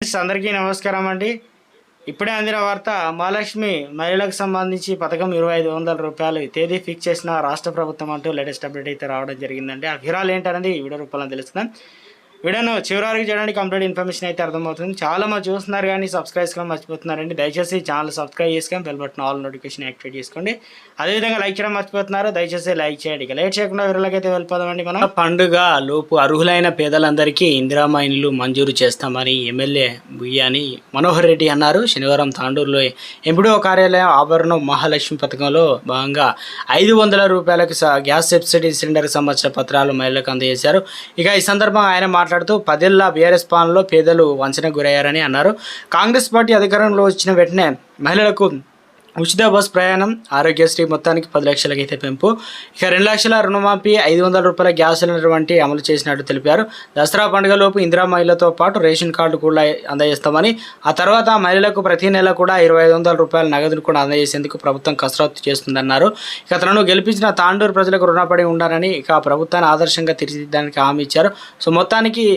Friends అందరికీ నమస్కారం అండి. ఇప్పుడే అందిన వార్త, మహాలక్ష్మి మహిళలకు సంబంధించి పథకం 2500 రూపాయలు తేదీ ఫిక్స్ చేసిన రాష్ట్ర ప్రభుత్వం అంటూ లేటెస్ట్ అప్డేట్ అయితే రావడం జరిగిందండి. ఆ వివరాలు ఏంటనేది వీడియో రూపంలో తెలుసుకుందాం. వీడియోను చివరి వరకు చేయడానికి కంప్లీట్ ఇన్ఫర్మేషన్ అయితే అర్థమవుతుంది. చాలా మంది చూస్తున్నారు కానీ సబ్స్క్రైబ్ చేసుకోవడం మర్చిపోతున్నారండి. దయచేసి ఛానల్ సబ్స్క్రైబ్ చేసుకొని bell button all notification activate చేసుకోండి. అదేవిధంగా లైక్ చేయడం మర్చిపోతున్నారు, దయచేసి లైక్ చేయండి. ఇక లేట్ చేయకుండా వివరాలకైతే వెళ్ళిపోదామండి. మనం పండుగ లోపు అర్హులైన పేదలందరికీ ఇందిరామ ఇండ్లు మంజూరు చేస్తామని ఎమ్మెల్యే బుయ్యాని మనోహర్ రెడ్డి అన్నారు. శనివారం తాండూరులో ఎంపీడీఓ కార్యాలయం ఆభరణం మహాలక్ష్మి పథకంలో భాగంగా 500 రూపాయలకు గ్యాస్ సబ్సిడీ సిలిండర్కి సంబంధించిన పత్రాలు మహిళలకు అందజేశారు. ఇక ఈ సందర్భంగా ఆయన మాట్లాడుతూ 10 ఏళ్ల బీఆర్ఎస్ పాలనలో పేదలు వంచనకు గురయ్యారని అన్నారు. కాంగ్రెస్ పార్టీ అధికారంలో వచ్చిన వెంటనే మహిళలకు ఉచిత బస్ ప్రయాణం, ఆరోగ్యశ్రీ మొత్తానికి 10 లక్షలకి అయితే పెంపు, ఇక 2 లక్షల రుణమాఫీ, 500 రూపాయల గ్యాస్ సిలిండర్ వంటి అమలు చేసినట్టు తెలిపారు. దసరా పండుగలోపు ఇందిరా మహిళలతో పాటు రేషన్ కార్డు కూడా అందజేస్తామని, ఆ తర్వాత మహిళలకు ప్రతి నెల కూడా 2500 రూపాయల నగదును కూడా అందజేసేందుకు ప్రభుత్వం కసరత్తు చేస్తుందన్నారు. ఇక తనను గెలిపించిన తాండూరు ప్రజలకు రుణపడి ఉండాలని, ఇక ప్రభుత్వాన్ని ఆదర్శంగా తీర్చిదిద్దడానికి హామీ ఇచ్చారు. సో మొత్తానికి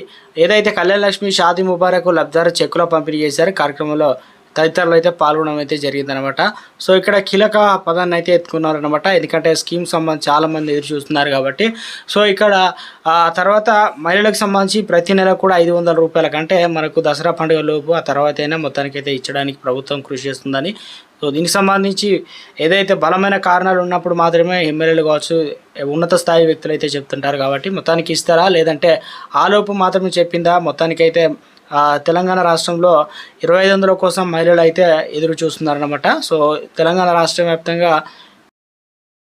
ఏదైతే కళ్యాణ లక్ష్మి, షాదీ ముబారక్ లబ్ధిదారు చెక్కుల పంపిణీ చేశారు. కార్యక్రమంలో తదితరులు అయితే పాల్గొనడం అయితే జరిగిందనమాట. సో ఇక్కడ కీలక పదాన్ని అయితే ఎత్తుకున్నారనమాట. ఎందుకంటే స్కీమ్ సంబంధించి చాలామంది ఎదురు చూస్తున్నారు కాబట్టి. సో ఇక్కడ తర్వాత మహిళలకు సంబంధించి ప్రతి నెల కూడా 500 రూపాయల కంటే మనకు దసరా పండుగ లోపు ఆ తర్వాత అయినా మొత్తానికి అయితే ఇచ్చడానికి ప్రభుత్వం కృషి చేస్తుందని, సో దీనికి సంబంధించి ఏదైతే బలమైన కారణాలు ఉన్నప్పుడు మాత్రమే ఎమ్మెల్యేలు కావచ్చు, ఉన్నత స్థాయి వ్యక్తులు అయితే చెప్తుంటారు కాబట్టి మొత్తానికి ఇస్తారా లేదంటే ఆలోపు మాత్రమే చెప్పిందా, మొత్తానికైతే తెలంగాణ రాష్ట్రంలో 2500 కోసం మహిళలు అయితే ఎదురు చూస్తున్నారనమాట. సో తెలంగాణ రాష్ట్ర వ్యాప్తంగా